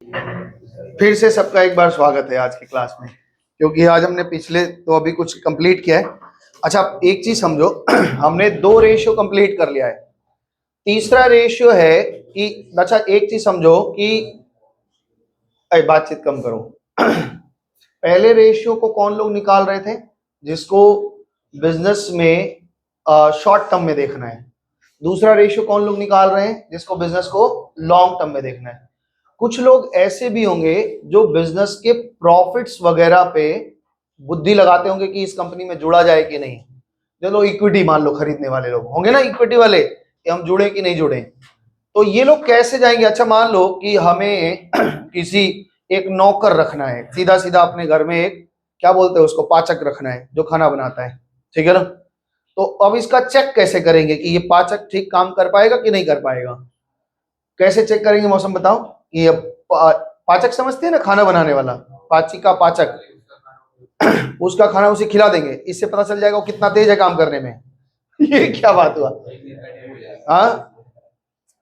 फिर से सबका एक बार स्वागत है आज की क्लास में, क्योंकि आज हमने पिछले तो अभी कुछ कंप्लीट किया है। अच्छा, एक चीज समझो, हमने 2 रेशियो कंप्लीट कर लिया है। तीसरा रेशियो है कि अच्छा एक चीज समझो कि बातचीत कम करो। पहले रेशियो को कौन लोग निकाल रहे थे? जिसको बिजनेस में शॉर्ट टर्म में देखना है। दूसरा रेशियो कौन लोग निकाल रहे हैं? जिसको बिजनेस को लॉन्ग टर्म में देखना है। कुछ लोग ऐसे भी होंगे जो बिजनेस के प्रॉफिट्स वगैरह पे बुद्धि लगाते होंगे कि इस कंपनी में जुड़ा जाए कि नहीं। चलो इक्विटी मान लो, खरीदने वाले लोग होंगे ना इक्विटी वाले, कि हम जुड़े कि नहीं जुड़े। तो ये लोग कैसे जाएंगे? अच्छा, मान लो कि हमें किसी एक नौकर रखना है, सीधा सीधा अपने घर में एक, क्या बोलते हैं उसको, पाचक रखना है जो खाना बनाता है, ठीक है ना। तो अब इसका चेक कैसे करेंगे कि ये पाचक ठीक काम कर पाएगा कि नहीं कर पाएगा? कैसे चेक करेंगे? मौसम बताओ। कि अब पाचक समझते हैं ना, खाना बनाने वाला, पाचिका पाचक, उसका खाना उसे खिला देंगे, इससे पता चल जाएगा वो कितना तेज है काम करने में। ये क्या बात हुआ? हाँ,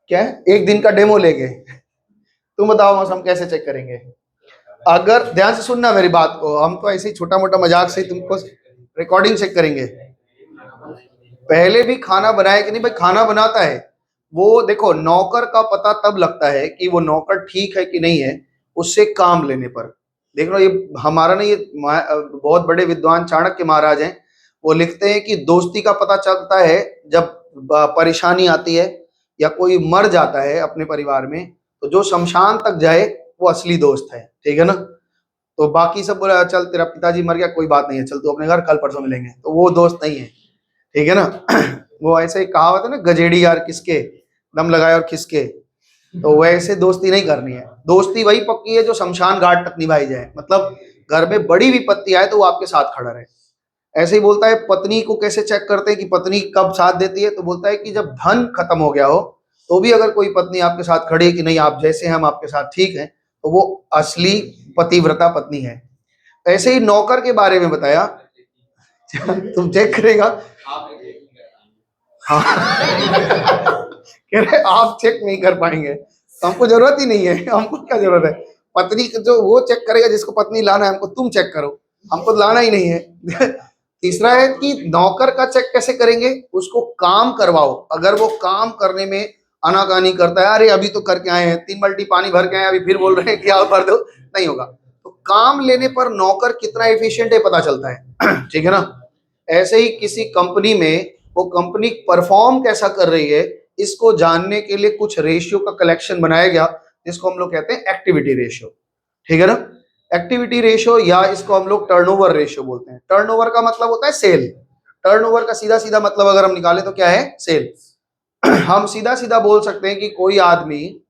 क्या एक दिन का डेमो लेंगे? तुम बताओ मौसम, कैसे चेक करेंगे? अगर ध्यान से सुनना मेरी बात को, हम तो ऐसे ही छोटा मोटा मजाक से तुमको रिकॉर्डिंग चेक करेंगे। पहले भी खाना बनाया कि नहीं भाई, खाना बनाता है वो। देखो, नौकर का पता तब लगता है कि वो नौकर ठीक है कि नहीं है, उससे काम लेने पर। देख लो, ये हमारा नहीं, ये बहुत बड़े विद्वान चाणक्य महाराज हैं, वो लिखते हैं कि दोस्ती का पता चलता है जब परेशानी आती है या कोई मर जाता है अपने परिवार में, तो जो शमशान तक जाए वो असली दोस्त है, ठीक है ना। तो बाकी सब बोला चल तेरा पिताजी मर गया, कोई बात नहीं है, चल तू अपने घर, कल परसों मिलेंगे, तो वो दोस्त नहीं है, ठीक है ना। वो ऐसे ही कहावत है ना, गजेड़ी यार किसके, दम लगाए और खिसके। तो वैसे दोस्ती नहीं करनी है। दोस्ती वही पक्की है जो शमशान घाट तक निभाई जाए, मतलब घर में बड़ी विपत्ति आए तो वो आपके साथ खड़ा रहे। ऐसे ही बोलता है, पत्नी को कैसे चेक करते हैं कि पत्नी कब साथ देती है? तो बोलता है कि जब धन खत्म हो गया हो तो भी अगर कोई पत्नी आपके साथ खड़ी है कि नहीं, आप जैसे हम आपके साथ ठीक है, तो वो असली पतिव्रता पत्नी है। ऐसे ही नौकर के बारे में बताया। तुम चेक करेगा? हाँ। कह रहे आप चेक नहीं कर पाएंगे, तो हमको जरूरत ही नहीं है, हमको क्या जरूरत है? पत्नी जो वो चेक करेगा जिसको पत्नी लाना है, हमको तुम चेक करो, हमको लाना ही नहीं है। तीसरा है कि नौकर का चेक कैसे करेंगे? उसको काम करवाओ, अगर वो काम करने में आनाकानी करता है, अरे अभी तो करके आए हैं, 3 बाल्टी पानी भर के आए, अभी फिर बोल रहे हैं कि आओ भर दो, नहीं होगा। तो काम लेने पर नौकर कितना एफिशिएंट है पता चलता है। ठीक है ना। ऐसे ही किसी कंपनी में वो कंपनी परफॉर्म कैसा कर रही है, इसको जानने के लिए कुछ रेशियो का कलेक्शन बनाया गया, जिसको हम लोग कहते हैं एक्टिविटी रेशियो, ठीक है ना। एक्टिविटी रेशियो, या इसको हम लोग टर्नओवर रेशियो बोलते हैं। टर्नओवर का मतलब होता है सेल। टर्नओवर का सीधा सीधा मतलब अगर हम निकालें तो क्या है? सेल। हम सीधा सीधा बोल सकते हैं कि कोई आदमी,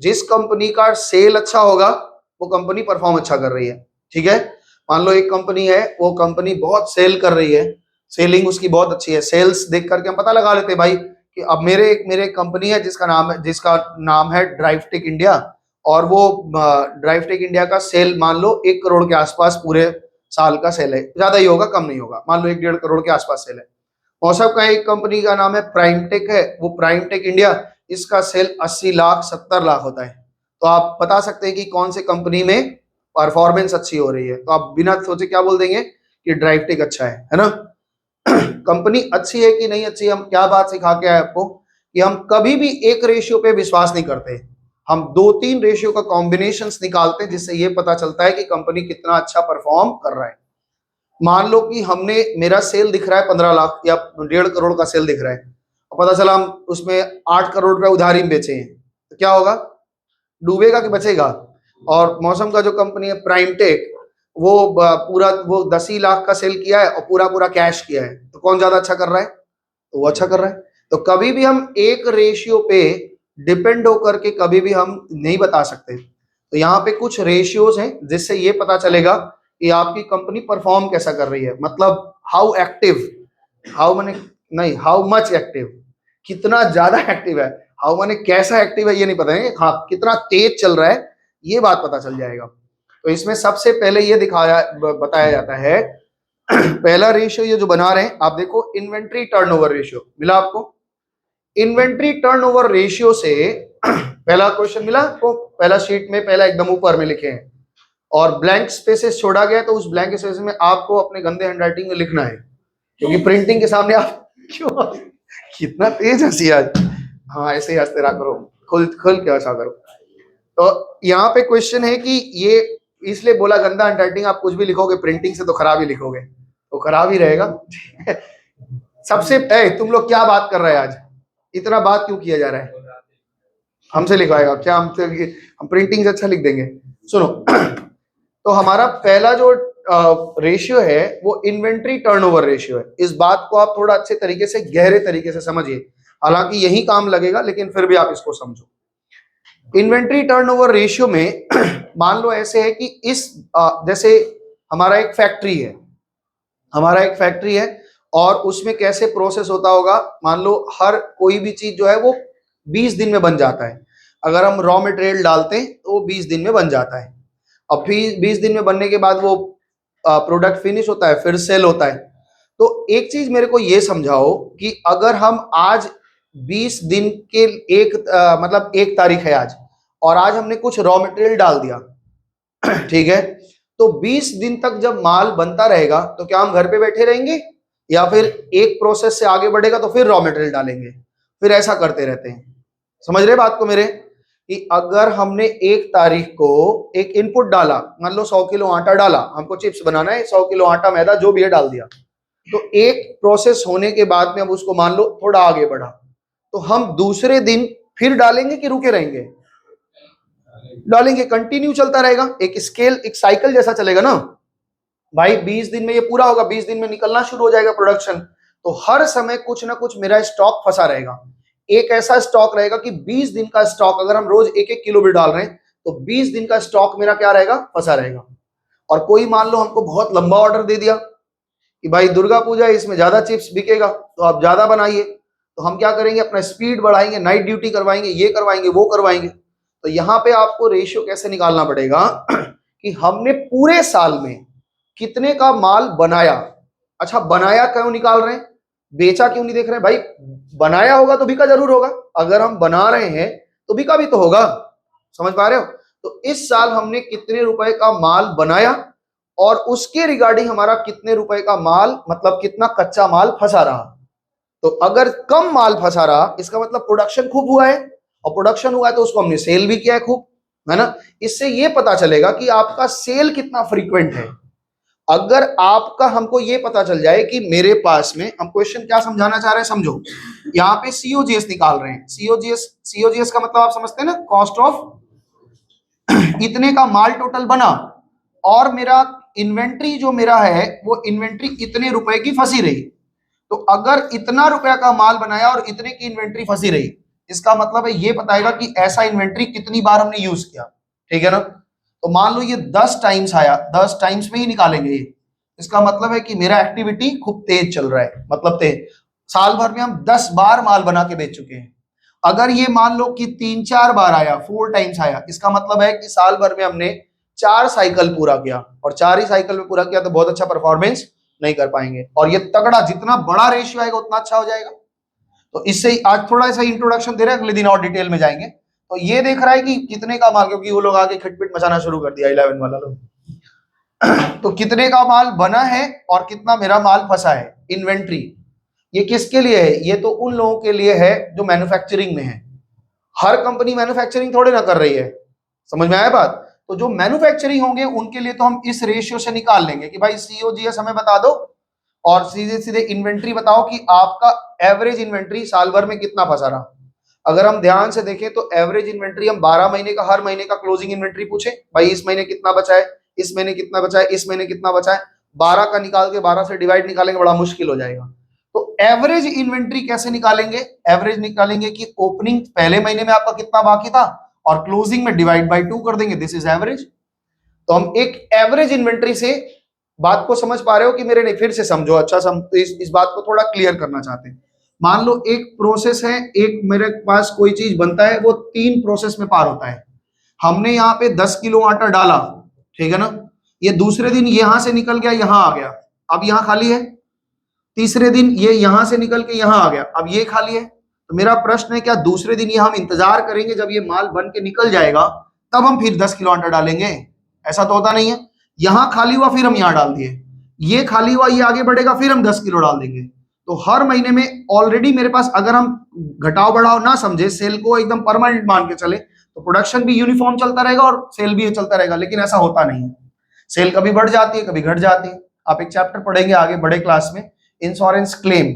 जिस कंपनी का सेल अच्छा होगा वो कंपनी परफॉर्म अच्छा कर रही है, ठीक है। मान लो एक कंपनी है, वो कंपनी बहुत सेल कर रही है, सेलिंग उसकी बहुत अच्छी है, सेल्स देख करके हम पता लगा लेते हैं भाई कि अब मेरे कंपनी है जिसका नाम है ड्राइवटेक इंडिया, और वो ड्राइवटेक इंडिया का सेल मान लो 1 करोड़ के आसपास पूरे साल का सेल है, ज्यादा ही होगा कम नहीं होगा, मान लो 1-1.5 करोड़ के आसपास सेल है। मौसम का एक कंपनी का नाम है प्राइमटेक है, वो प्राइमटेक इंडिया, इसका सेल 80 लाख 70 लाख होता है। तो आप बता सकते हैं कि कौन से कंपनी में परफॉर्मेंस अच्छी हो रही है, तो आप बिना सोचे क्या बोल देंगे कि ड्राइवटेक अच्छा है ना। कंपनी अच्छी है कि नहीं अच्छी, हम क्या बात सिखा के आए आपको कि हम कभी भी एक रेशियो पे विश्वास नहीं करते, हम 2-3 रेशियो का कॉम्बिनेशन निकालते हैं, जिससे ये पता चलता है कि कंपनी कितना अच्छा परफॉर्म कर रहा है। मान लो कि हमने, मेरा सेल दिख रहा है 15 लाख या 1.5 करोड़ का सेल दिख रहा है, और पता चला हम उसमें 8 करोड़ रुपए उधारी में बेचे हैं, तो क्या होगा? डूबेगा कि बचेगा? और मौसम का जो कंपनी है प्राइमटेक, वो पूरा वो 10 ही लाख का सेल किया है और पूरा पूरा कैश किया है, तो कौन ज्यादा अच्छा कर रहा है? तो वो अच्छा कर रहा है। तो कभी भी हम एक रेशियो पे डिपेंड होकर के कभी भी हम नहीं बता सकते। तो यहाँ पे कुछ रेशियोज हैं जिससे ये पता चलेगा कि आपकी कंपनी परफॉर्म कैसा कर रही है, मतलब हाउ एक्टिव, हाउ मैंने नहीं, हाउ मच एक्टिव, कितना ज्यादा एक्टिव है। हाउ माने कैसा एक्टिव है ये नहीं पता है, हाँ कितना तेज चल रहा है, ये बात पता चल जाएगा। तो इसमें सबसे पहले ये बताया जाता है। पहला रेशियो ये जो बना रहे हैं आप देखो, इन्वेंट्री टर्नओवर रेशियो मिला आपको। इन्वेंट्री टर्नओवर रेशियो से पहला क्वेश्चन मिला आपको, पहला शीट में पहला एकदम ऊपर में लिखे हैं और ब्लैंक स्पेसेस छोड़ा गया, तो उस ब्लैंक स्पेसेस में आपको अपने गंदे हैंडराइटिंग में लिखना है, क्योंकि प्रिंटिंग के सामने आप क्यों कितना तेज हंसी आज। हाँ ऐसे ही हंसते रहा करो, खुल खुल के हंसा करो। तो यहाँ पे क्वेश्चन है कि ये इसलिए बोला गंदा हैंडराइटिंग, आप कुछ भी लिखोगे प्रिंटिंग से तो खराब ही लिखोगे, तो खराब ही रहेगा। सबसे तुम लोग क्या बात कर रहे हैं आज, इतना बात क्यों किया जा रहा है? हमसे लिखवाएगा क्या? हम प्रिंटिंग से अच्छा लिख देंगे। सुनो, तो हमारा पहला जो रेशियो है वो इन्वेंट्री टर्नओवर रेशियो है। इस बात को आप थोड़ा अच्छे तरीके से, गहरे तरीके से समझिए, हालांकि यही काम लगेगा लेकिन फिर भी आप इसको समझो। इन्वेंट्री टर्नओवर रेशियो में मान लो ऐसे है कि जैसे हमारा एक फैक्ट्री है और उसमें कैसे प्रोसेस होता होगा, मान लो हर कोई भी चीज जो है वो 20 दिन में बन जाता है। अगर हम रॉ मटेरियल डालते हैं तो वो 20 दिन में बन जाता है। अब फिर 20 दिन में बनने के बाद वो प्रोडक्ट फिनिश होता है, फिर सेल होता है। तो एक चीज मेरे को ये समझाओ कि अगर हम आज 20 दिन के मतलब 1 तारीख है आज, और आज हमने कुछ रॉ मटेरियल डाल दिया, ठीक है, तो 20 दिन तक जब माल बनता रहेगा तो क्या हम घर पे बैठे रहेंगे, या फिर एक प्रोसेस से आगे बढ़ेगा तो फिर रॉ मटेरियल डालेंगे, फिर ऐसा करते रहते हैं। समझ रहे बात को मेरे, कि अगर हमने 1 तारीख को एक इनपुट डाला, मान लो 100 किलो आटा डाला, हमको चिप्स बनाना है, 100 किलो आटा मैदा जो भी है डाल दिया, तो एक प्रोसेस होने के बाद में अब उसको मान लो थोड़ा आगे बढ़ा, तो हम दूसरे दिन फिर डालेंगे कि रुके रहेंगे? डालेंगे, कंटिन्यू चलता रहेगा, एक स्केल, एक साइकिल जैसा चलेगा ना भाई। 20 दिन में ये पूरा होगा, 20 दिन में निकलना शुरू हो जाएगा प्रोडक्शन, तो हर समय कुछ ना कुछ मेरा स्टॉक फंसा रहेगा। एक ऐसा स्टॉक रहेगा कि 20 दिन का स्टॉक, अगर हम रोज 1-1 किलो भी डाल रहे हैं तो 20 दिन का स्टॉक मेरा क्या रहेगा, फंसा रहेगा। और कोई मान लो हमको बहुत लंबा ऑर्डर दे दिया कि भाई दुर्गा पूजा है, इसमें ज्यादा चिप्स बिकेगा तो आप ज्यादा बनाइए, तो हम क्या करेंगे, अपना स्पीड बढ़ाएंगे, नाइट ड्यूटी करवाएंगे, ये करवाएंगे, वो करवाएंगे। तो यहाँ पे आपको रेशियो कैसे निकालना पड़ेगा कि हमने पूरे साल में कितने का माल बनाया। अच्छा, बनाया क्यों निकाल रहे हैं, बेचा क्यों नहीं देख रहे हैं भाई? बनाया होगा तो बिका जरूर होगा, अगर हम बना रहे हैं तो बिका भी तो होगा। समझ पा रहे हो? तो इस साल हमने कितने रुपए का माल बनाया और उसके रिगार्डिंग हमारा कितने रुपए का माल, मतलब कितना कच्चा माल फंसा रहा। तो अगर कम माल फंसा रहा, इसका मतलब प्रोडक्शन खूब हुआ है, और प्रोडक्शन हुआ है तो उसको हमने सेल भी किया है खूब, है ना। इससे ये पता चलेगा कि आपका सेल कितना फ्रीक्वेंट है। अगर आपका, हमको ये पता चल जाए कि मेरे पास में, हम क्वेश्चन क्या समझाना चाह रहे हैं समझो, यहाँ पे सीओजीएस निकाल रहे हैं। सीओजीएस का मतलब आप समझते हैं ना, कॉस्ट ऑफ इतने का माल टोटल बना और मेरा इन्वेंट्री जो मेरा है वो इन्वेंट्री इतने रुपए की फंसी रही। तो अगर इतना रुपया का माल बनाया और इतने की इन्वेंट्री फंसी रही, इसका मतलब है ये बताएगा कि ऐसा इन्वेंट्री कितनी बार हमने यूज किया, ठीक है ना। तो मान लो ये 10 टाइम्स आया, 10 टाइम्स में ही निकालेंगे ये, इसका मतलब है कि मेरा एक्टिविटी खूब तेज चल रहा है, मतलब तेज, साल भर में हम 10 बार माल बना के बेच चुके हैं। अगर ये मान लो कि 3-4 बार आया, 4 टाइम्स आया, इसका मतलब है कि साल भर में हमने 4 साइकिल पूरा किया, और 4 ही साइकिल में पूरा किया तो बहुत अच्छा परफॉर्मेंस नहीं कर पाएंगे। और ये तगड़ा, जितना बड़ा रेशियो आएगा उतना अच्छा हो जाएगा। तो इससे आज थोड़ा सा इंट्रोडक्शन दे रहे हैं, अगले दिन और डिटेल में जाएंगे। तो ये देख रहा है कि कितने का माल, क्योंकि वो लोग आगे खटपिट मचाना शुरू कर दिया 11 वाला लोग। तो कितने का माल बना है और कितना मेरा माल फंसा है, इन्वेंट्री। ये किसके लिए है? ये तो उन लोगों के लिए है जो मैन्युफैक्चरिंग में है। हर कंपनी मैन्युफैक्चरिंग थोड़ी ना कर रही है, समझ में आया बात। तो जो मैन्युफैक्चरिंग होंगे उनके लिए तो हम इस रेशियो से निकाल लेंगे कि भाई सीओजीएस हमें बता दो और सीधे सीधे इन्वेंट्री बताओ कि आपका एवरेज इन्वेंट्री साल भर में कितना फंसा रहा। अगर हम ध्यान से देखें तो एवरेज इन्वेंट्री हम 12 महीने का, हर महीने का क्लोजिंग इन्वेंट्री पूछे, भाई इस महीने कितना बचा है, इस महीने कितना बचा है, इस महीने कितना बचा है, 12 का निकाल के 12 से डिवाइड निकालेंगे, बड़ा मुश्किल हो जाएगा। तो एवरेज इन्वेंट्री कैसे निकालेंगे? एवरेज निकालेंगे कि ओपनिंग पहले महीने में आपका कितना बाकी था और क्लोजिंग में डिवाइड बाय 2 कर देंगे, दिस इज एवरेज। तो हम एक एवरेज इन्वेंट्री से, बात को समझ पा रहे हो कि मेरे नहीं? फिर से समझो, अच्छा इस बात को थोड़ा क्लियर करना चाहते हैं। मान लो एक प्रोसेस है, एक मेरे पास कोई चीज बनता है, वो 3 प्रोसेस में पार होता है। हमने यहाँ पे 10 किलो आटा डाला, ठीक है ना, ये दूसरे दिन यहां से निकल गया, यहां आ गया, अब यहां खाली है। तीसरे दिन ये यहां से निकल के यहां आ गया, अब ये खाली है। तो मेरा प्रश्न है, क्या दूसरे दिन ये हम इंतजार करेंगे जब ये माल बन के निकल जाएगा तब हम फिर 10 किलो आटा डालेंगे? ऐसा तो होता नहीं है। यहां खाली हुआ फिर हम यहां डाल दिए, ये खाली हुआ ये आगे बढ़ेगा फिर हम 10 किलो डाल देंगे। तो हर महीने में ऑलरेडी मेरे पास, अगर हम घटाव बढ़ाव ना समझे, सेल को एकदम परमानेंट मान के चले, तो प्रोडक्शन भी यूनिफॉर्म चलता रहेगा और सेल भी चलता रहेगा। लेकिन ऐसा होता नहीं है, सेल कभी बढ़ जाती है कभी घट जाती है। आप एक चैप्टर पढ़ेंगे आगे बड़े क्लास में, इंश्योरेंस क्लेम।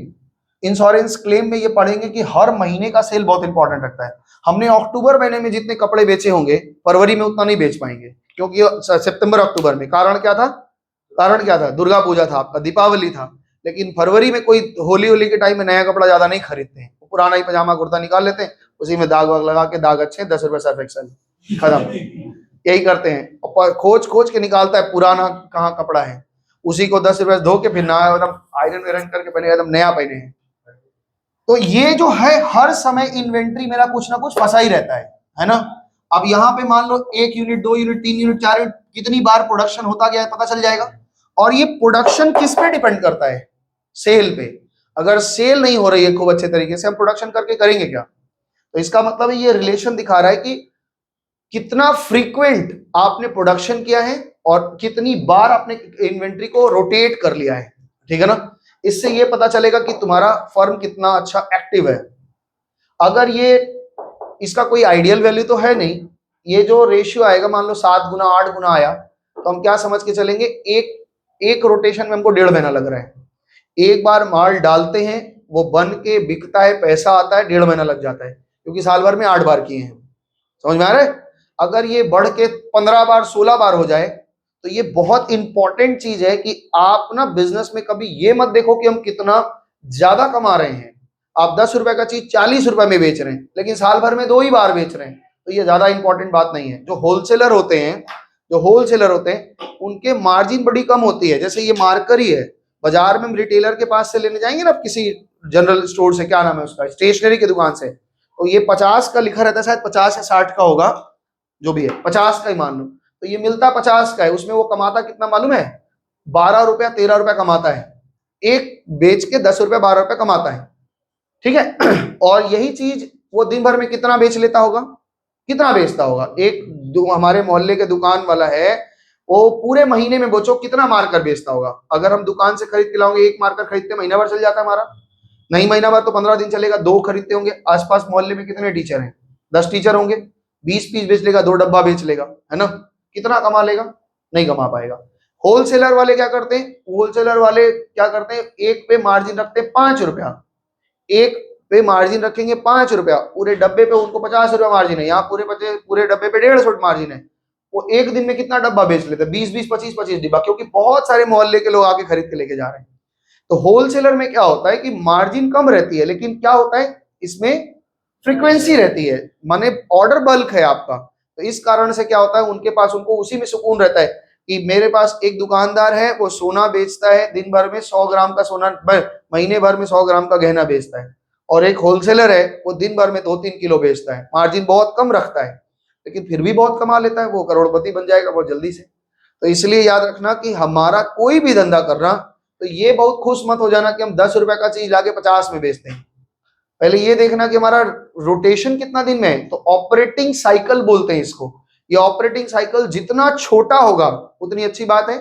इंश्योरेंस क्लेम में ये पढ़ेंगे कि हर महीने का सेल बहुत इंपॉर्टेंट रखता है। हमने अक्टूबर महीने में जितने कपड़े बेचे होंगे फरवरी में उतना नहीं बेच पाएंगे, क्योंकि सितंबर अक्टूबर में कारण क्या था? कारण क्या था? दुर्गा पूजा था आपका, दीपावली था। लेकिन फरवरी में कोई होली होली के टाइम में नया कपड़ा ज्यादा नहीं खरीदते हैं, पुराना ही पजामा कुर्ता निकाल लेते हैं, उसी में दाग वाग लगा के, दाग अच्छे 10 रुपए सर्फ एक्सेल, खत्म। यही करते हैं, और खोज खोज के निकालता है पुराना कहाँ कपड़ा है, उसी को 10 रुपए धो के फिर नया एकदम आयरन वायरन करके पहने, एकदम नया पहने हैं। तो ये जो है हर समय इन्वेंट्री मेरा कुछ ना कुछ फंसा ही रहता है ना। अब यहाँ पे मान लो 1 यूनिट 2 यूनिट 3 यूनिट 4 यूनिट कितनी बार प्रोडक्शन होता गया है पता चल जाएगा। और ये प्रोडक्शन किस पे डिपेंड करता है? सेल पे। अगर सेल नहीं हो रही है खूब अच्छे तरीके से, हम प्रोडक्शन करके करेंगे क्या? तो इसका मतलब ये रिलेशन दिखा रहा है कि कितना फ्रीक्वेंट आपने प्रोडक्शन किया है और कितनी बार आपने इन्वेंट्री को रोटेट कर लिया है, ठीक है ना। इससे ये पता चलेगा कि तुम्हारा फर्म कितना अच्छा एक्टिव है। अगर ये इसका कोई आइडियल वैल्यू तो है नहीं, ये जो रेशियो आएगा मान लो 7 गुना 8 गुना आया, तो हम क्या समझ के चलेंगे? एक रोटेशन में हमको 1.5 महीना लग रहा है। एक बार माल डालते हैं, वो बन के बिकता है, पैसा आता है, 1.5 महीना लग जाता है, क्योंकि साल भर में 8 बार किए हैं। समझ में आ रहा है? अगर ये बढ़ के 15 बार 16 बार हो जाए, तो ये बहुत इंपॉर्टेंट चीज है कि आप ना बिजनेस में कभी ये मत देखो कि हम कितना ज्यादा कमा रहे हैं। आप 10 रुपए का चीज 40 रुपए में बेच रहे हैं, लेकिन साल भर में 2 ही बार बेच रहे हैं, तो ये ज्यादा इंपॉर्टेंट बात नहीं है। जो होलसेलर होते हैं उनके मार्जिन बड़ी कम होती है। जैसे ये मार्कर ही है, बाजार में हम रिटेलर के पास से लेने जाएंगे ना, किसी जनरल स्टोर से, क्या नाम है उसका, स्टेशनरी की दुकान से, तो ये 50 का लिखा रहता है, शायद 50 या 60 का होगा, जो भी है 50 का ही मान लो। तो ये मिलता 50 का है, उसमें वो कमाता कितना मालूम है? 12 रुपया 13 रुपया कमाता है। एक बेच के 10 रुपया 12 रुपया कमाता है, ठीक है। और यही चीज वो दिन भर में कितना बेच लेता होगा? कितना बेचता होगा? हमारे मोहल्ले के दुकान वाला है, वो पूरे महीने में बच्चों कितना मार्कर बेचता होगा? अगर हम दुकान से खरीद के लाओगे, एक मार्कर खरीदते महीना भर चल जाता है हमारा, नहीं महीना भर तो 15 दिन चलेगा। 2 खरीदते होंगे। आसपास मोहल्ले में कितने टीचर हैं? 10 टीचर होंगे, 20 पीस बेच लेगा, 2 डब्बा बेच लेगा, है ना। कितना कमा लेगा? नहीं कमा पाएगा। होलसेलर वाले क्या करते हैं? होलसेलर वाले क्या करते हैं? एक पे मार्जिन रखते हैं 5 रुपया, एक पे मार्जिन रखेंगे 5 रुपया, पूरे डब्बे पे उनको 50 रुपया मार्जिन है, यहाँ पूरे डब्बे पे 150 मार्जिन है। वो एक दिन में कितना डब्बा बेच लेते हैं? 20 20 25 25 डिब्बा, क्योंकि बहुत सारे मोहल्ले के लोग आके खरीद के लेके जा रहे हैं। तो होलसेलर में क्या होता है कि मार्जिन कम रहती है, लेकिन क्या होता है इसमें? फ्रीक्वेंसी रहती है, माने ऑर्डर बल्क है आपका। तो इस कारण से क्या होता है, उनके पास, उनको उसी में सुकून रहता है कि मेरे पास एक दुकानदार है, वो सोना बेचता है दिन भर में 100 ग्राम का सोना, महीने भर में 100 ग्राम का गहना बेचता है, और एक होलसेलर है वो दिन भर में 2-3 किलो बेचता है, मार्जिन बहुत कम रखता है, लेकिन फिर भी बहुत कमा लेता है, वो करोड़पति बन जाएगा बहुत जल्दी से। तो इसलिए याद रखना कि हमारा कोई भी धंधा कर रहा, तो ये बहुत खुश मत हो जाना कि हम 10 रुपए का चीज लाके 50 में बेचते हैं। पहले ये देखना कि हमारा रोटेशन कितना दिन में है। तो ऑपरेटिंग साइकिल बोलते हैं इसको। ये ऑपरेटिंग साइकिल जितना छोटा होगा उतनी अच्छी बात है,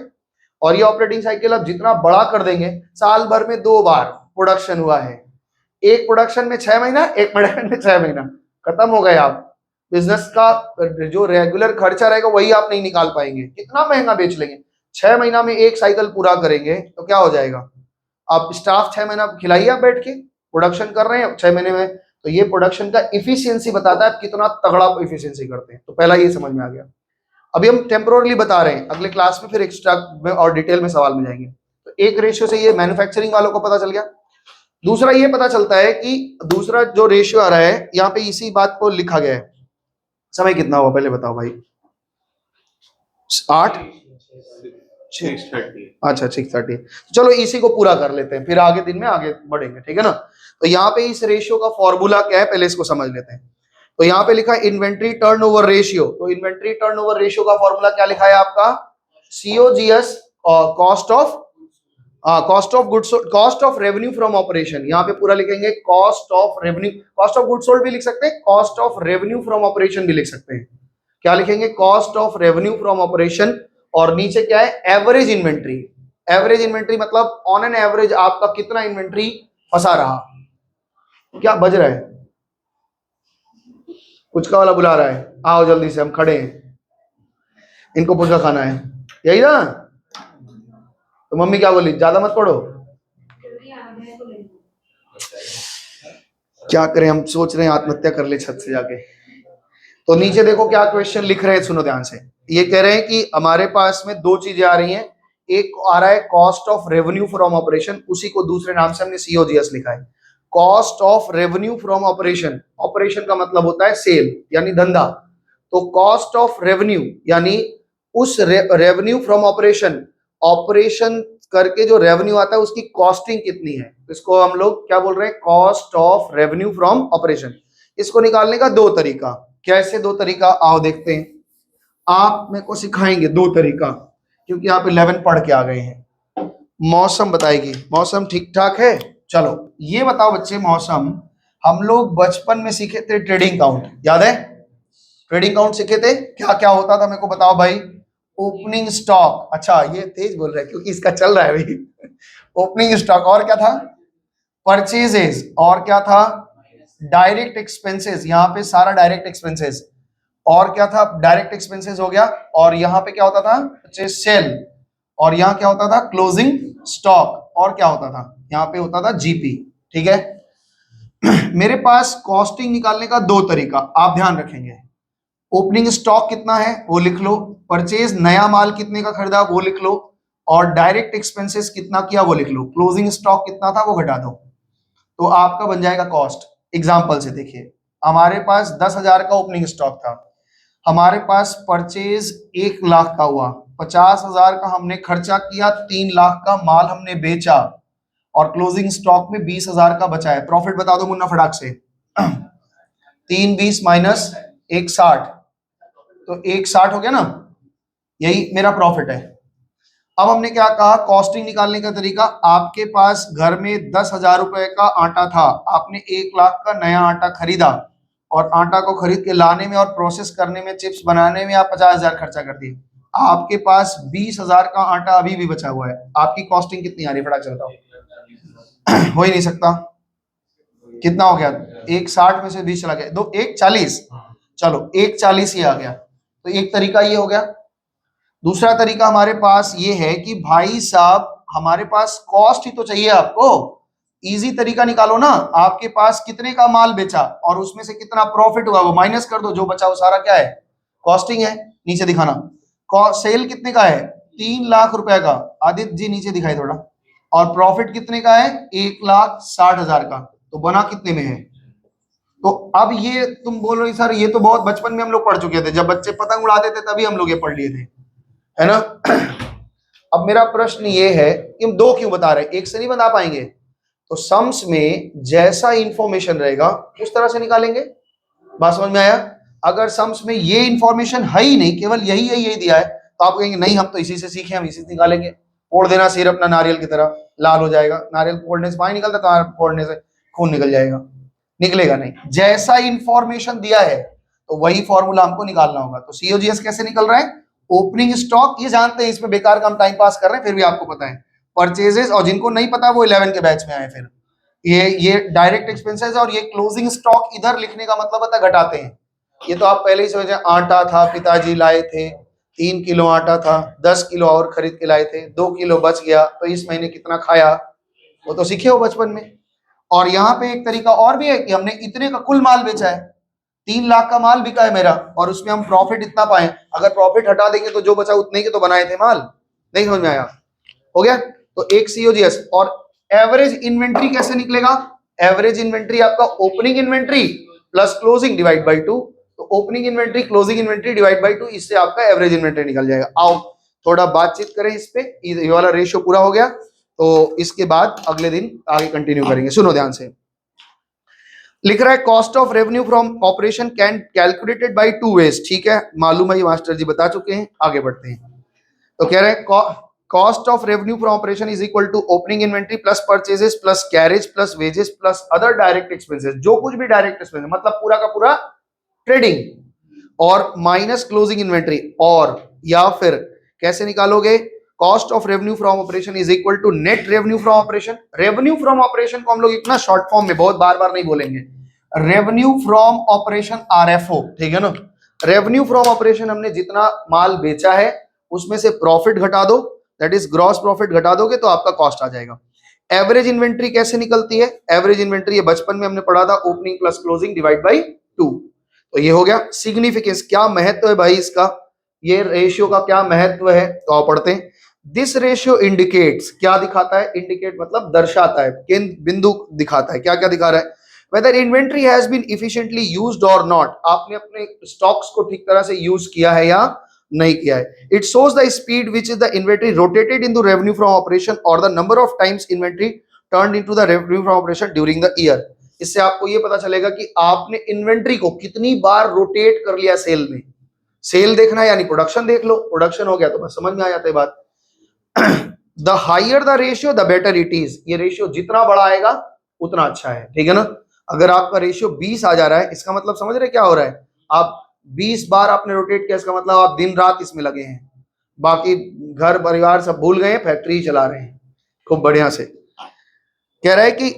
और ये ऑपरेटिंग साइकिल आप जितना बड़ा कर देंगे, साल भर में 2 बार प्रोडक्शन हुआ है, एक प्रोडक्शन में 6 महीना, एक प्रोडक्शन में 6 महीना, खत्म हो गए आप। बिजनेस का जो रेगुलर खर्चा रहेगा वही आप नहीं निकाल पाएंगे। कितना महंगा बेच लेंगे? 6 महीना में एक साइकिल पूरा करेंगे तो क्या हो जाएगा? आप स्टाफ 6 महीना खिलाइए, आप बैठ के प्रोडक्शन कर रहे हैं 6 महीने में, तो ये प्रोडक्शन का इफिशियंसी बताता है आप कितना तगड़ा इफिशियंसी करते हैं। तो पहला ये समझ में आ गया। अभी हम टेम्पोरली बता रहे हैं, अगले क्लास में फिर एक्स्ट्रा में और डिटेल में सवाल में जाएंगे। तो एक रेशियो से ये मैन्युफैक्चरिंग वालों को पता चल गया। दूसरा ये पता चलता है कि दूसरा जो रेशियो आ रहा है यहाँ पे, इसी बात को लिखा गया है। समय कितना हुआ पहले बताओ भाई? 8 अच्छा 6:30। चलो इसी को पूरा कर लेते हैं, फिर आगे दिन में आगे बढ़ेंगे, ठीक है ना। तो यहाँ पे इस रेशियो का फॉर्मूला क्या है पहले इसको समझ लेते हैं। तो यहाँ पे लिखा है इन्वेंट्री टर्नओवर रेशियो। तो इन्वेंट्री टर्नओवर रेशियो का फॉर्मूला क्या लिखा है आपका? COGS, कॉस्ट ऑफ हाँ, cost of goods, cost of revenue from operation, यहाँ पे पूरा लिखेंगे cost of revenue, cost of goods sold भी लिख सकते हैं, cost of revenue from operation भी लिख सकते हैं। क्या लिखेंगे? Cost of revenue from operation, और नीचे क्या है? Average inventory. एवरेज इन्वेंट्री मतलब ऑन एन एवरेज आपका कितना इन्वेंट्री फंसा रहा। क्या बज रहा है? पुचका वाला बुला रहा है, आओ जल्दी से, हम खड़े हैं, इनको पुचका खाना है, यही ना? तो मम्मी क्या बोली? ज्यादा मत पढ़ो। क्या करें, हम सोच रहे हैं आत्महत्या कर ले छत से जाके। तो नीचे देखो क्या क्वेश्चन लिख रहे हैं, सुनो ध्यान से। ये कह रहे हैं कि हमारे पास में दो चीजें आ रही हैं, एक आ रहा है cost of revenue from operation, उसी को दूसरे नाम से हमने सीओजीएस लिखा है, cost of revenue from operation. Operation का मतलब होता है सेल यानी धंधा, तो कॉस्ट ऑफ रेवेन्यू यानी उस रेवेन्यू फ्रॉम ऑपरेशन, ऑपरेशन करके जो रेवेन्यू आता है उसकी कॉस्टिंग कितनी है, इसको हम लोग क्या बोल रहे हैं? Cost of revenue from operation. इसको निकालने का दो तरीका। कैसे दो तरीका? आओ देखते हैं। आप मेरे को सिखाएंगे दो तरीका, क्योंकि आप 11 पढ़ के आ गए हैं। मौसम बताएगी, मौसम ठीक ठाक है। चलो ये बताओ बच्चे, मौसम हम लोग बचपन में सीखे थे ट्रेडिंग काउंट, याद है? ट्रेडिंग काउंट सीखे थे, क्या क्या होता था मेरे को बताओ भाई? ओपनिंग स्टॉक, अच्छा ये तेज बोल रहा है क्योंकि इसका चल रहा है भाई। ओपनिंग स्टॉक, और क्या था? परचेजेस, और क्या था? डायरेक्ट एक्सपेंसेस, यहाँ पे सारा डायरेक्ट एक्सपेंसेस, और क्या था? डायरेक्ट एक्सपेंसेस हो गया, और यहाँ पे क्या होता था? सेल, और यहाँ क्या होता था? क्लोजिंग स्टॉक, और क्या होता था? यहाँ पे होता था जीपी। ठीक है। मेरे पास कॉस्टिंग निकालने का दो तरीका, आप ध्यान रखेंगे। ओपनिंग स्टॉक कितना है वो लिख लो, परचेज नया माल कितने का खरीदा वो लिख लो, और डायरेक्ट एक्सपेंसेस कितना किया वो लिख लो, क्लोजिंग स्टॉक कितना था वो घटा दो, तो आपका बन जाएगा कॉस्ट। एग्जांपल से देखिए, हमारे पास 10,000 का ओपनिंग स्टॉक था, हमारे पास परचेज 1 लाख का हुआ, 50,000 का हमने खर्चा किया, 3 लाख का माल हमने बेचा, और क्लोजिंग स्टॉक में 20,000 का बचा है। प्रॉफिट बता दो मुन्ना फटाक से। 3 20 माइनस 1 60, तो 1 60 हो गया ना, यही मेरा प्रॉफिट है। अब हमने क्या कहा? कॉस्टिंग निकालने का तरीका, आपके पास घर में 10,000 रुपए का आटा था, आपने 1 लाख का नया आटा खरीदा, और आटा को खरीद के लाने में और प्रोसेस करने में, चिप्स बनाने में आप 50,000 खर्चा कर दिए, आपके पास 20,000 का आटा अभी भी बचा हुआ है, आपकी कॉस्टिंग कितनी आ रही है? फटाक से बताओ। हो ही नहीं सकता, कितना हो गया? 1 60 में से 20 चला गया, 1 40, चलो 1 40 ही आ गया। तो एक तरीका ये हो गया। दूसरा तरीका हमारे पास ये है कि भाई साहब हमारे पास कॉस्ट ही तो चाहिए आपको, इजी तरीका निकालो ना, आपके पास कितने का माल बेचा और उसमें से कितना प्रॉफिट हुआ वो माइनस कर दो, जो बचा वो सारा क्या है? कॉस्टिंग है। नीचे दिखाना, सेल कितने का है? 3 लाख रुपए का, आदित्य जी नीचे दिखाई थोड़ा, और प्रॉफिट कितने का है? 1,60,000 का, तो बना कितने में है? तो अब ये तुम बोल रहे सर ये तो बहुत बचपन में हम लोग पढ़ चुके थे, जब बच्चे पतंग उड़ाते थे तभी हम लोग ये पढ़ लिए थे, है ना? अब मेरा प्रश्न ये है कि हम दो क्यों बता रहे हैं, एक से नहीं बता पाएंगे? तो सम्स में जैसा इंफॉर्मेशन रहेगा उस तरह से निकालेंगे। बात समझ में आया? अगर सम्स में ये इंफॉर्मेशन है ही नहीं, केवल यही दिया है, तो आप कहेंगे नहीं हम तो इसी से सीखे, हम इसी से निकालेंगे। फोड़ देना सिर अपना नारियल की तरह, लाल हो जाएगा, नारियल फोड़ने से पानी निकलता, तो फोड़ने से खून निकल जाएगा, निकलेगा नहीं। जैसा इंफॉर्मेशन दिया है तो वही फॉर्मूला हमको निकालना होगा। तो सीओजीएस कैसे निकल रहा है? ओपनिंग स्टॉक, ये जानते हैं, इसमें बेकार का हम टाइम पास कर रहे हैं, फिर भी आपको पता है। परचेजेस, और जिनको नहीं पता वो 11 के बैच में आए, फिर ये डायरेक्ट एक्सपेंसेस, और ये क्लोजिंग स्टॉक इधर लिखने का मतलब होता है घटाते हैं। ये तो आप पहले ही समझे, आटा था पिताजी लाए थे, 3 किलो आटा था, 10 किलो और खरीद के लाए थे, 2 किलो बच गया, तो इस महीने कितना खाया, वो तो सीखे हो बचपन में। और यहाँ पे एक तरीका और भी है कि हमने इतने का कुल माल बेचा है, 3 लाख का माल बिका है मेरा, और उसमें हम प्रॉफिट इतना पाए, अगर प्रॉफिट हटा देंगे तो जो बचा उतने के तो बनाए थे माल। नहीं समझ में आया? हो गया। तो एक सीओजीएस। और एवरेज इन्वेंट्री कैसे निकलेगा? एवरेज इन्वेंट्री आपका opening inventory plus closing divide by 2, तो opening inventory closing inventory divide by 2, इससे आपका एवरेज इन्वेंट्री निकल जाएगा। आओ थोड़ा बातचीत करें इस पे, ये वाला रेशियो पूरा हो गया तो इसके बाद अगले दिन आगे कंटिन्यू करेंगे। सुनो ध्यान से, लिख रहा है cost of revenue from operation can calculated by 2 ways. ठीक है, मालूम है ये मास्टर जी बता चुके हैं, आगे बढ़ते हैं। तो कह रहे हैं cost of revenue from operation is equal to opening inventory plus purchases plus carriage plus wages plus other direct expenses, जो कुछ भी डायरेक्ट एक्सपेंस मतलब पूरा का पूरा ट्रेडिंग, और माइनस क्लोजिंग इन्वेंट्री। और या फिर कैसे निकालोगे, cost of revenue from operation is equal to net revenue from operation. Revenue from operation को हम लोग इतना शॉर्ट फॉर्म में बहुत बार बार नहीं बोलेंगे, रेवेन्यू फ्रॉम ऑपरेशन आरएफओ, ठीक है ना। रेवेन्यू फ्रॉम ऑपरेशन, हमने जितना माल बेचा है उसमें से प्रॉफिट घटा दो, दैट इज ग्रॉस प्रॉफिट घटा दोगे तो आपका कॉस्ट आ जाएगा। एवरेज इन्वेंट्री कैसे निकलती है, एवरेज इन्वेंट्री ये बचपन में हमने पढ़ा था, opening plus closing divide by 2। तो ये हो गया। सिग्निफिकेंस, क्या महत्व है भाई इसका, ये रेशियो का क्या महत्व है, तो आप पढ़ते हैं। दिस रेशियो इंडिकेट्स, क्या दिखाता है, इंडिकेट मतलब दर्शाता है, केंद्र बिंदु दिखाता है, क्या क्या दिखा रहा है, whether inventory has been efficiently used और नॉट, आपने अपने स्टॉक्स को ठीक तरह से यूज किया है या नहीं किया है। It shows the speed which is the inventory rotated into revenue from operation और the number of times inventory turned into the revenue from operation during the year. इससे आपको ये पता चलेगा कि आपने इन्वेंट्री को कितनी बार रोटेट कर लिया सेल में। सेल देखना है यानी प्रोडक्शन देख लो, प्रोडक्शन हो गया तो बस समझ में आ जाता है बात। The higher the ratio the better it is, ये रेशियो जितना बड़ा आएगा उतना अच्छा है, ठीक है ना। अगर आपका रेशियो 20 आ जा रहा है, इसका मतलब समझ रहे क्या हो रहा है, आप 20 बार आपने रोटेट किया, इसका मतलब आप दिन रात इसमें लगे हैं, बाकी घर परिवार सब भूल गए, फैक्ट्री चला रहे हैं खूब बढ़िया से। कह रहा है कि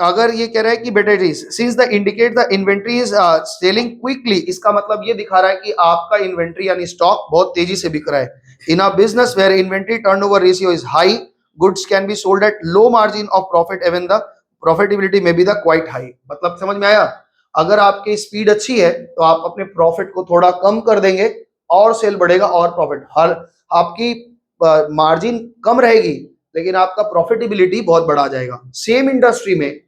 अगर ये कह रहा है कि better is since the indicate the inventory is selling quickly, इसका मतलब ये दिखा रहा है कि आपका इन्वेंट्री यानी स्टॉक बहुत तेजी से बिक रहा है। In a business where inventory turnover ratio is high, goods can be sold at low margin of profit even the profitability may be the quite high. मतलब समझ में आया, अगर आपकी स्पीड अच्छी है तो आप अपने प्रॉफिट को थोड़ा कम कर देंगे और सेल बढ़ेगा और प्रॉफिट, हर आपकी मार्जिन कम रहेगी लेकिन आपका प्रॉफिटेबिलिटी बहुत बढ़ा जाएगा। सेम इंडस्ट्री में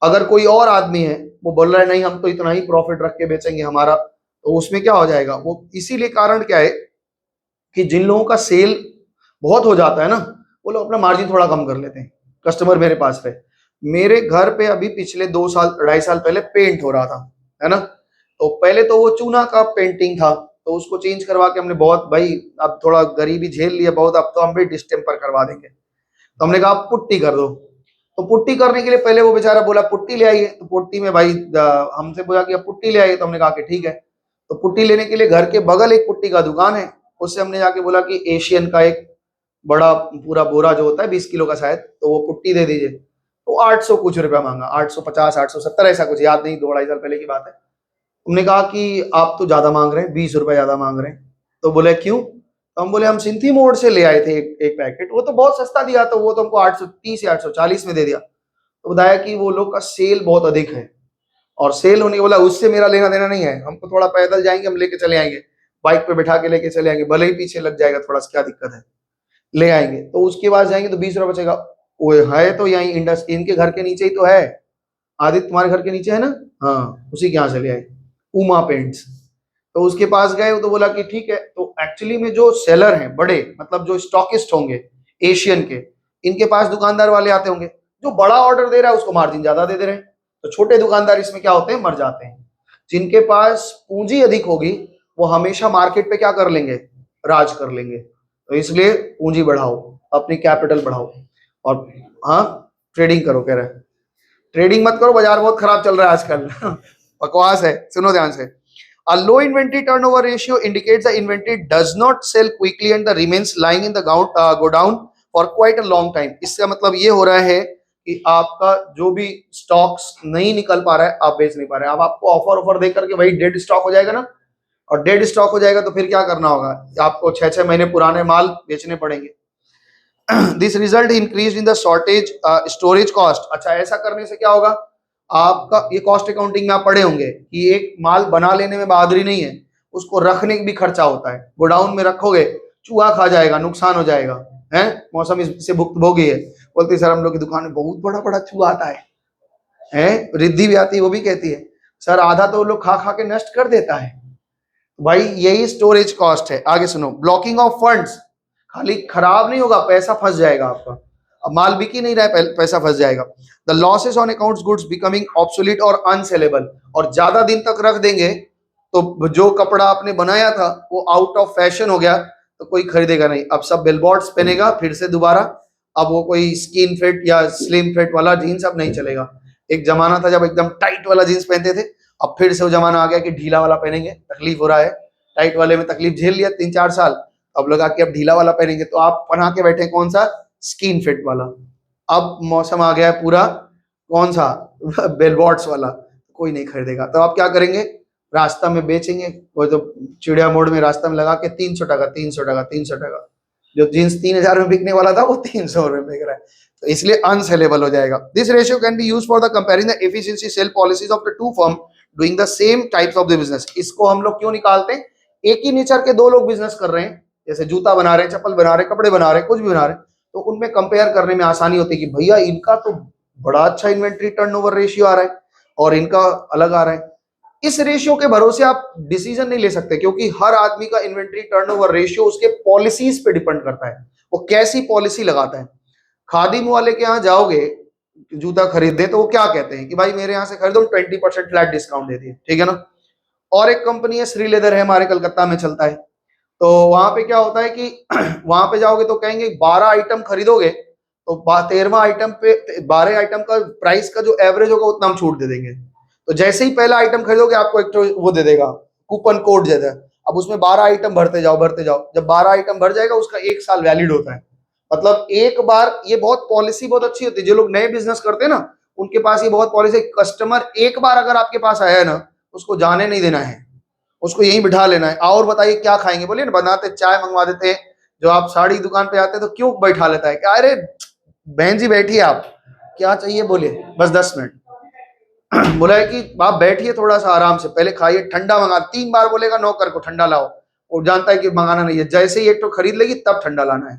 अगर कोई और आदमी है वो बोल रहा है नहीं हम तो इतना ही प्रॉफिट रख के बेचेंगे हमारा, तो उसमें क्या हो जाएगा, वो इसीलिए कारण क्या है कि जिन लोगों का सेल बहुत हो जाता है ना, वो लोग अपना मार्जिन थोड़ा कम कर लेते हैं, कस्टमर मेरे पास रहे। मेरे घर पे अभी पिछले 2 साल 2.5 साल पहले पेंट हो रहा था, है ना। तो पहले तो वो चूना का पेंटिंग था, तो उसको चेंज करवा के हमने बहुत, भाई अब थोड़ा गरीबी झेल लिया बहुत, अब तो हम भी डिस्टेम्पर करवा देंगे। तो हमने कहा पुट्टी कर दो। तो पुट्टी करने के लिए पहले वो बेचारा बोला पुट्टी ले आइए, तो पुट्टी में भाई हमसे बोला कि अब पुट्टी ले आइए, तो हमने कहा कि ठीक है। तो पुट्टी लेने के लिए घर के बगल एक पुट्टी का दुकान है, उससे हमने जाके बोला कि एशियन का एक बड़ा पूरा बोरा जो होता है 20 किलो का शायद, तो वो पुट्टी दे दीजिए। तो 800 कुछ रुपया मांगा, 850 870 ऐसा कुछ, याद नहीं, 2-2.5 साल पहले की बात है। हमने कहा कि आप तो ज्यादा मांग रहे हैं, 20 रुपए ज्यादा मांग रहे हैं। तो बोले क्यों, तो हम बोले हम सिंथी मोड़ से ले आए थे एक पैकेट, वो तो बहुत सस्ता दिया, तो वो तो हमको 830 या 840 में दे दिया। तो बताया कि वो लोग का सेल बहुत अधिक है, और सेल होने के बोला उससे मेरा लेना देना नहीं है, हमको थोड़ा पैदल जाएंगे, हम लेके चले आएंगे, बाइक पे बैठा के लेके चले आएंगे, भले ही पीछे लग जाएगा थोड़ा सा, क्या दिक्कत है, ले आएंगे। तो उसके बाद जाएंगे तो 20 रुपये बचेगा। वो है तो यही इंडस, इनके घर के नीचे ही तो है, आदित्य तुम्हारे घर के नीचे है ना, हाँ उसी के यहाँ से ले आए, उमा पेंट्स। तो उसके पास गए तो बोला कि ठीक है। तो एक्चुअली में जो सेलर हैं बड़े, मतलब जो स्टॉकिस्ट होंगे एशियन के, इनके पास दुकानदार वाले आते होंगे, जो बड़ा ऑर्डर दे रहा है उसको मार्जिन ज्यादा दे रहे हैं, तो छोटे दुकानदार इसमें क्या होते हैं, मर जाते हैं। जिनके पास पूंजी अधिक होगी वो हमेशा मार्केट पे क्या कर लेंगे, राज कर लेंगे। तो इसलिए पूंजी बढ़ाओ, अपनी कैपिटल बढ़ाओ, और हाँ ट्रेडिंग करो। कह रहे हैं ट्रेडिंग मत करो, बाजार बहुत खराब चल रहा है आजकल बकवास है, सुनो ध्यान से। A low inventory turnover ratio indicates the inventory does not sell quickly and the remains lying in the godown for quite a long time। इससे मतलब ये हो रहा है कि आपका जो भी स्टॉक्स नहीं निकल पा रहा है, आप बेच नहीं पा रहे हैं। अब आपको ऑफर दे करके वही डेड स्टॉक हो जाएगा ना, और डेड स्टॉक हो जाएगा तो फिर क्या करना होगा, आपको 6-6 महीने पुराने माल बेचने पड़ेंगे। This result increase in the shortage storage cost. अच्छा, ऐसा करने से क्या होगा, आपका ये कॉस्ट अकाउंटिंग में आप पढ़े होंगे कि एक माल बना लेने में बहादुरी नहीं है, उसको रखने की भी खर्चा होता है। गोडाउन में रखोगे चूहा खा जाएगा, नुकसान हो जाएगा, है मौसम इससे भुगतभोगी है। बोलती सर हम लोग की दुकान में बहुत बड़ा बड़ा चूहा आता है, रिद्धि भी आती है, वो भी कहती है सर आधा तो वो लोग खा खा के नष्ट कर देता है। भाई यही स्टोरेज कॉस्ट है। आगे सुनो, ब्लॉकिंग ऑफ फंड्स, खाली खराब नहीं होगा, पैसा फंस जाएगा आपका, अब माल बिक ही नहीं रहा है, पैसा फंस जाएगा। The losses on accounts goods becoming obsolete और अनसेलेबल, और ज्यादा दिन तक रख देंगे तो जो कपड़ा आपने बनाया था वो आउट ऑफ फैशन हो गया, तो कोई खरीदेगा नहीं। अब सब बिलबोर्ड्स पहनेगा फिर से दोबारा। अब वो कोई स्किन फिट या स्लिम फिट वाला जीन्स अब नहीं चलेगा। एक जमाना था जब एकदम टाइट वाला जीन्स पहनते थे, अब फिर से वो जमाना आ गया कि ढीला वाला पहनेंगे, तकलीफ हो रहा है, टाइट वाले में तकलीफ झेल लिया 3-4 साल, अब लगा कि अब ढीला वाला पहनेंगे, तो आप बना के बैठे कौन सा, स्किन फिट वाला। अब मौसम आ गया है पूरा कौन सा बिलबोर्ड्स वाला, कोई नहीं खरीदेगा। तो आप क्या करेंगे, रास्ता में बेचेंगे, वो जो चिड़िया मोड़ में रास्ता में लगा के 300 टका 300 टका 300 टका, जो जींस 3000 में बिकने वाला था वो 300 में बिक रहा है, तो इसलिए अनसेलेबल हो जाएगा। This ratio can be used for the comparing the efficiency sale policies of the two firm doing the same types of the business. इसको हम लोग क्यों निकालते हैं, एक ही नेचर के दो लोग बिजनेस कर रहे हैं, जैसे जूता बना रहे हैं, चप्पल बना रहे हैं, कपड़े बना रहे हैं, कुछ भी बना रहे हैं, तो उनमें कंपेयर करने में आसानी होती है कि भैया इनका तो बड़ा अच्छा इन्वेंट्री टर्नओवर रेशियो आ रहा है और इनका अलग आ रहा है। इस रेशियो के भरोसे आप डिसीजन नहीं ले सकते, क्योंकि हर आदमी का इन्वेंट्री टर्नओवर रेशियो उसके पॉलिसीज पे डिपेंड करता है, वो कैसी पॉलिसी लगाता है। खादिम वाले के यहाँ जाओगे जूता खरीदते तो वो क्या कहते हैं कि भाई मेरे यहाँ से खरीदो 20% फ्लैट डिस्काउंट देती है, ठीक है ना। और एक कंपनी है श्री लेदर है, हमारे कलकत्ता में चलता है, तो वहां पे क्या होता है कि वहां पे जाओगे तो कहेंगे 12 आइटम खरीदोगे तो 13वां आइटम पे 12 आइटम का प्राइस का जो एवरेज होगा उतना हम छूट दे देंगे। तो जैसे ही पहला आइटम खरीदोगे आपको एक तो वो दे देगा, कूपन कोड दे देगा, अब उसमें 12 आइटम भरते जाओ भरते जाओ, जब 12 आइटम भर जाएगा उसका 1 साल वैलिड होता है। मतलब एक बार, ये बहुत पॉलिसी बहुत अच्छी होती है, जो लोग नए बिजनेस करते हैं ना उनके पास ये बहुत पॉलिसी, कस्टमर एक बार अगर आपके पास आया है ना उसको जाने नहीं देना है, उसको यहीं बिठा लेना है। और बताइए क्या खाएंगे, बोलिए ना, बनाते चाय मंगवा देते हैं, जो आप साड़ी दुकान पे आते हैं तो क्यों बैठा लेता है, क्या अरे बहन जी बैठिए, आप क्या चाहिए बोलिए, बस 10 मिनट बोला है कि आप बैठिए थोड़ा सा आराम से, पहले खाइए, ठंडा मंगा, 3 बार बोलेगा नौकर को ठंडा लाओ, वो जानता है कि मंगाना नहीं है, जैसे ही एक तो खरीद लेगी तब ठंडा लाना है,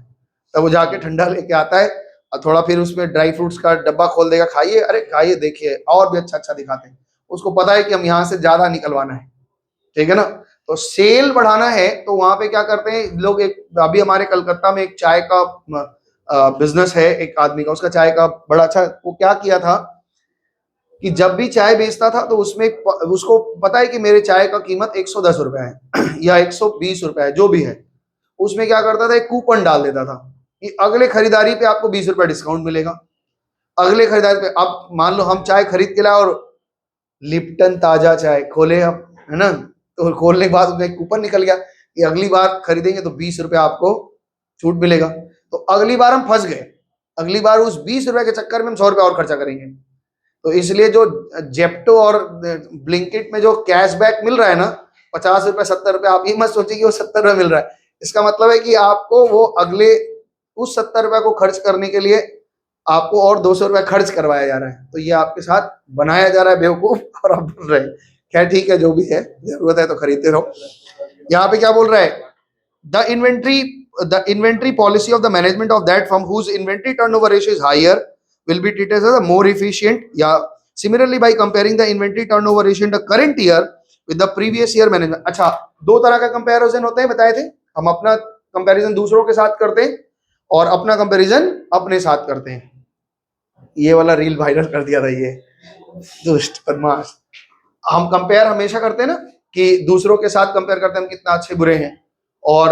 तब वो जाके ठंडा लेके आता है, और थोड़ा फिर उसमें ड्राई फ्रूट्स का डब्बा खोल देगा, खाइए, अरे खाइए देखिए और भी अच्छा अच्छा दिखाते हैं, उसको पता है कि हम यहाँ से ज्यादा निकलवाना है, ठीक है ना। तो सेल बढ़ाना है तो वहां पे क्या करते हैं लोग, एक अभी हमारे कलकत्ता में एक चाय का बिजनेस है एक आदमी का, उसका चाय का बड़ा अच्छा, वो क्या किया था कि जब भी चाय बेचता था तो उसमें उसको पता है कि मेरे चाय का कीमत 110 रुपए है या 120 रुपए है, जो भी है, उसमें क्या करता था एक कूपन डाल देता था कि अगले खरीदारी पे आपको 20 रुपए डिस्काउंट मिलेगा, अगले खरीदारी पे। अब मान लो हम चाय खरीद के लाए और लिप्टन ताजा चाय खोले अब, है ना, तो खोलने के बाद उसमें एक कूपन निकल गया कि अगली बार खरीदेंगे तो 20 रुपए आपको छूट मिलेगा, तो अगली बार हम फंस गए, अगली बार उस 20 रुपए के चक्कर में हम 100 रुपए और खर्चा करेंगे। तो इसलिए जो जेप्टो और ब्लिंकिट में जो कैशबैक मिल रहा है ना, 50 रुपए 70 रुपए, आप ये मत सोचिए कि वो 70 रुपए मिल रहा है, इसका मतलब है कि आपको वो अगले उस 70 रुपए को खर्च करने के लिए आपको और 200 रुपए खर्च करवाया जा रहा है, तो ये आपके साथ बनाया जा रहा है बेवकूफ और आप बोल रहे हैं। खैर ठीक है, जो भी है, जरूरत है तो खरीदते रहो। यहाँ पे क्या बोल रहा है, the inventory policy of the management of that firm whose inventory turnover ratio is higher will be treated as a more efficient, या similarly by comparing the inventory turnover ratio in the current year with the previous year management। अच्छा, दो तरह का comparison होता है, बताए थे हम, अपना कंपैरिजन दूसरों के साथ करते हैं और अपना कंपैरिजन अपने साथ करते हैं। ये वाला रील वायरल कर दिया था ये दुष्ट बदमाश। हम कंपेयर हमेशा करते हैं ना कि दूसरों के साथ कंपेयर करते हैं हम कितना अच्छे बुरे हैं, और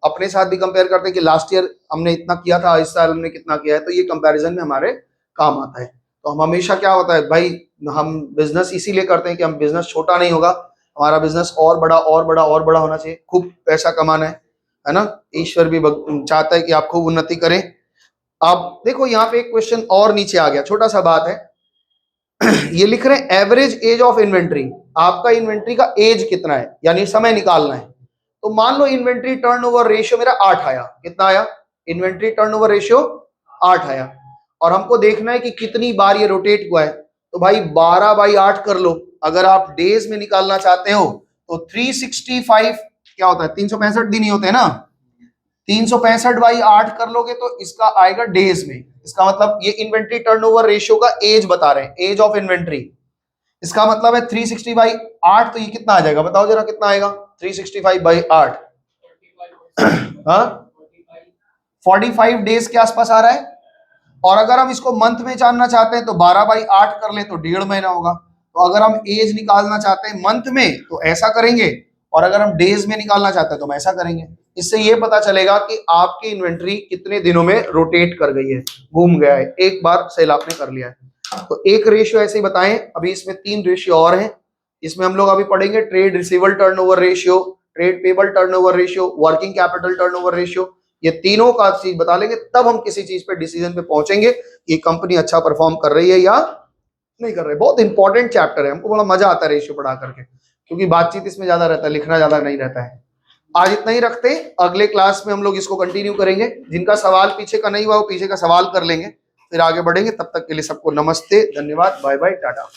अपने साथ भी कंपेयर करते हैं कि लास्ट ईयर हमने इतना किया था, इस साल हमने कितना किया है, तो ये कंपैरिजन में हमारे काम आता है। तो हम हमेशा क्या होता है भाई, हम बिजनेस इसीलिए करते हैं कि हम बिजनेस छोटा नहीं होगा, हमारा बिजनेस और बड़ा और बड़ा और बड़ा होना चाहिए, खूब पैसा कमाना है ना। ईश्वर भी चाहता है कि आप खूब उन्नति करें। आप देखो यहाँ पे एक क्वेश्चन और नीचे आ गया, छोटा सा बात है ये लिख रहे हैं एवरेज एज ऑफ इन्वेंट्री, आपका इन्वेंट्री का एज कितना है, यानी समय निकालना है। तो मान लो इन्वेंट्री टर्नओवर रेशियो मेरा 8 आया, कितना आया, इन्वेंट्री टर्नओवर रेशियो 8 आया, और हमको देखना है कि कितनी बार ये रोटेट हुआ है, तो भाई 12/8 कर लो। अगर आप डेज में निकालना चाहते हो तो 365 क्या होता है, 365 दिन ही होते हैं ना, 365/8 कर लोगे तो इसका आएगा डेज में। इसका मतलब ये इन्वेंट्री टर्नओवर रेशियो का एज बता रहे हैं, एज ऑफ इन्वेंट्री। इसका मतलब है 360/8, तो ये कितना आ जाएगा, बताओ जरा कितना आएगा 365/8? हाँ, 45 डेज के आसपास आ रहा है। और अगर हम इसको मंथ में जानना चाहते हैं तो 12/8 कर ले तो 1.5 महीना होगा। तो अगर हम एज निकालना चाहते हैं मंथ में तो ऐसा करेंगे, और अगर हम डेज में निकालना चाहते हैं तो हम ऐसा करेंगे। इससे ये पता चलेगा कि आपकी इन्वेंट्री कितने दिनों में रोटेट कर गई है, घूम गया है, एक बार सेल आपने कर लिया है। तो एक रेशियो ऐसे ही बताएं। अभी इसमें 3 रेशियो और हैं। इसमें हम लोग अभी पढ़ेंगे trade receivable turnover ratio, trade payable turnover ratio, working capital turnover ratio. ये तीनों का चीज बता लेंगे, तब हम किसी चीज पे डिसीजन पे पहुंचेंगे कि कंपनी अच्छा परफॉर्म कर रही है या नहीं कर रही। बहुत इंपॉर्टेंट चैप्टर है, हमको बड़ा मजा आता है रेशियो पढ़ा करके, क्योंकि बातचीत इसमें ज्यादा रहता है, लिखना ज्यादा नहीं रहता है। आज इतना ही रखते हैं, अगले क्लास में हम लोग इसको कंटिन्यू करेंगे। जिनका सवाल पीछे का नहीं हुआ वो पीछे का सवाल कर लेंगे, फिर आगे बढ़ेंगे। तब तक के लिए सबको नमस्ते, धन्यवाद, बाय बाय, टाटा।